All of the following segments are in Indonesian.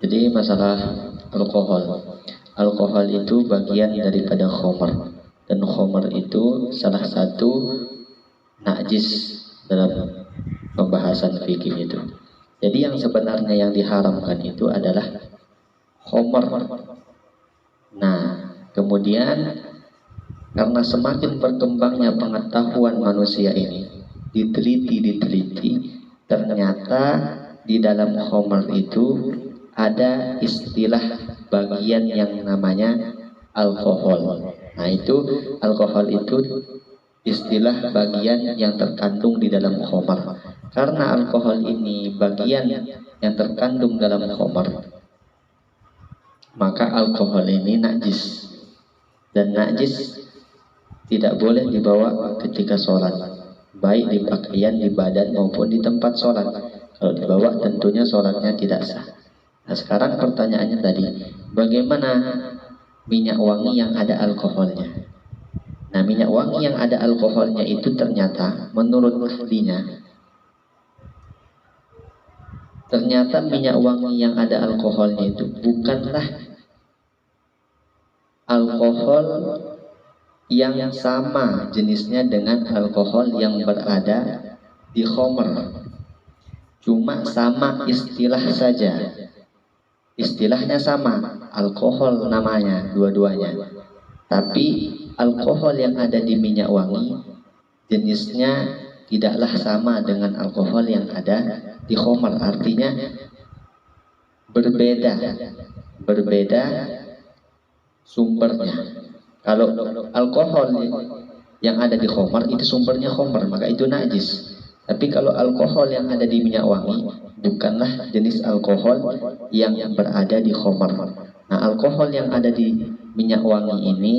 Jadi masalah alkohol. Alkohol itu bagian daripada khamar, dan khamar itu salah satu najis dalam pembahasan fikih itu. Jadi yang sebenarnya yang diharamkan itu adalah khamar. Nah, kemudian karena semakin berkembangnya pengetahuan manusia ini, diteliti, ternyata di dalam khamar itu ada istilah bagian yang namanya alkohol. Nah, itu alkohol itu istilah bagian yang terkandung di dalam khamar. Karena alkohol ini bagian yang terkandung dalam khamar, maka alkohol ini najis. Dan najis tidak boleh dibawa ketika sholat, baik di pakaian, di badan maupun di tempat sholat. Kalau dibawa tentunya sholatnya tidak sah. Nah, sekarang pertanyaannya tadi, bagaimana minyak wangi yang ada alkoholnya? Nah, minyak wangi yang ada alkoholnya itu ternyata menurut ahlinya, ternyata minyak wangi yang ada alkoholnya itu bukanlah alkohol yang sama jenisnya dengan alkohol yang berada di khamar. Cuma sama istilah saja. Istilahnya sama, alkohol namanya dua-duanya. Tapi alkohol yang ada di minyak wangi jenisnya tidaklah sama dengan alkohol yang ada di khamar. Artinya berbeda sumbernya. Kalau alkohol yang ada di khamar itu sumbernya khamar, maka itu najis. Tapi kalau alkohol yang ada di minyak wangi bukanlah jenis alkohol yang berada di khamar. Nah, alkohol yang ada di minyak wangi ini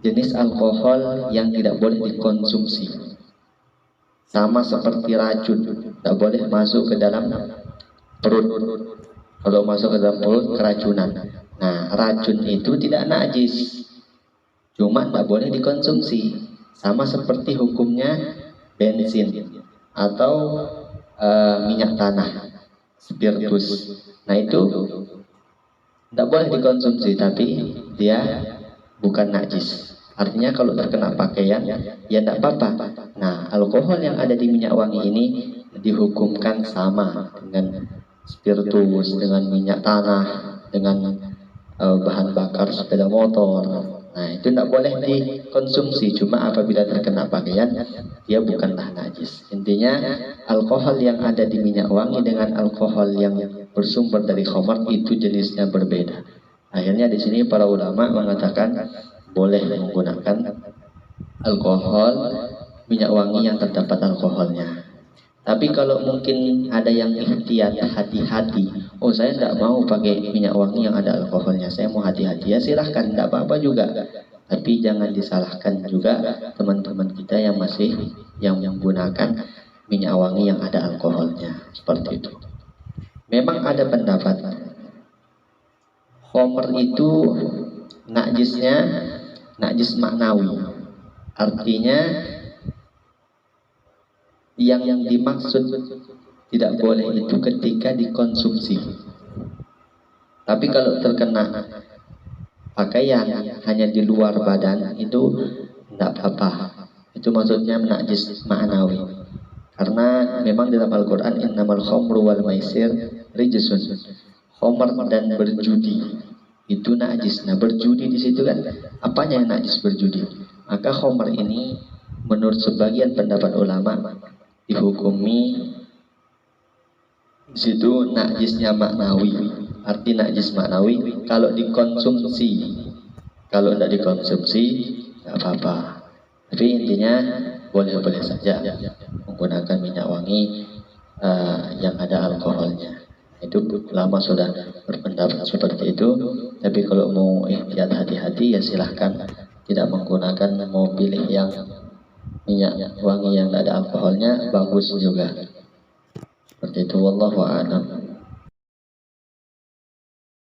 jenis alkohol yang tidak boleh dikonsumsi. Sama seperti racun, tidak boleh masuk ke dalam perut. Kalau masuk ke dalam perut, keracunan. Nah, racun itu tidak najis, cuma tidak boleh dikonsumsi. Sama seperti hukumnya bensin atau minyak tanah, spiritus. Nah, itu tidak boleh dikonsumsi, tapi dia bukan najis. Artinya kalau terkena pakaian, ya tidak apa-apa. Nah, alkohol yang ada di minyak wangi ini dihukumkan sama dengan spiritus, dengan minyak tanah, dengan bahan bakar sepeda motor. Nah, itu tidak boleh dikonsumsi, cuma apabila terkena pakaian, dia bukanlah najis. Intinya, alkohol yang ada di minyak wangi dengan alkohol yang bersumber dari khamar itu jenisnya berbeda. Akhirnya di sini para ulama mengatakan boleh menggunakan alkohol minyak wangi yang terdapat alkoholnya. Tapi kalau mungkin ada yang ikhtiar, hati-hati, oh saya tidak mau pakai minyak wangi yang ada alkoholnya, saya mau hati-hati, ya silahkan, tidak apa-apa juga. Tapi jangan disalahkan juga teman-teman kita yang masih menggunakan minyak wangi yang ada alkoholnya, seperti itu. Memang ada pendapat khamar itu najisnya najis maknawi, artinya yang dimaksud tidak boleh itu ketika dikonsumsi. Tapi kalau terkena pakaian hanya di luar badan itu tidak apa-apa. Itu maksudnya najis ma'nawi. Karena memang dalam Al-Quran innamal khamru wal maisir rijsun. Khamar dan berjudi itu najis. Nah, berjudi di situ kan apanya yang najis berjudi? Maka khamar ini menurut sebagian pendapat ulama dihukumi di situ najisnya maknawi. Arti najis maknawi kalau dikonsumsi. Kalau tidak dikonsumsi tidak apa-apa. Tapi intinya boleh-boleh saja menggunakan minyak wangi yang ada alkoholnya. Itu lama sudah berpendapat seperti itu. Tapi kalau mau ikhtiar hati-hati ya silahkan, tidak menggunakan, mau pilih yang minyak wangi yang tidak ada alkoholnya bagus juga. Seperti itu, wallahu a'lam.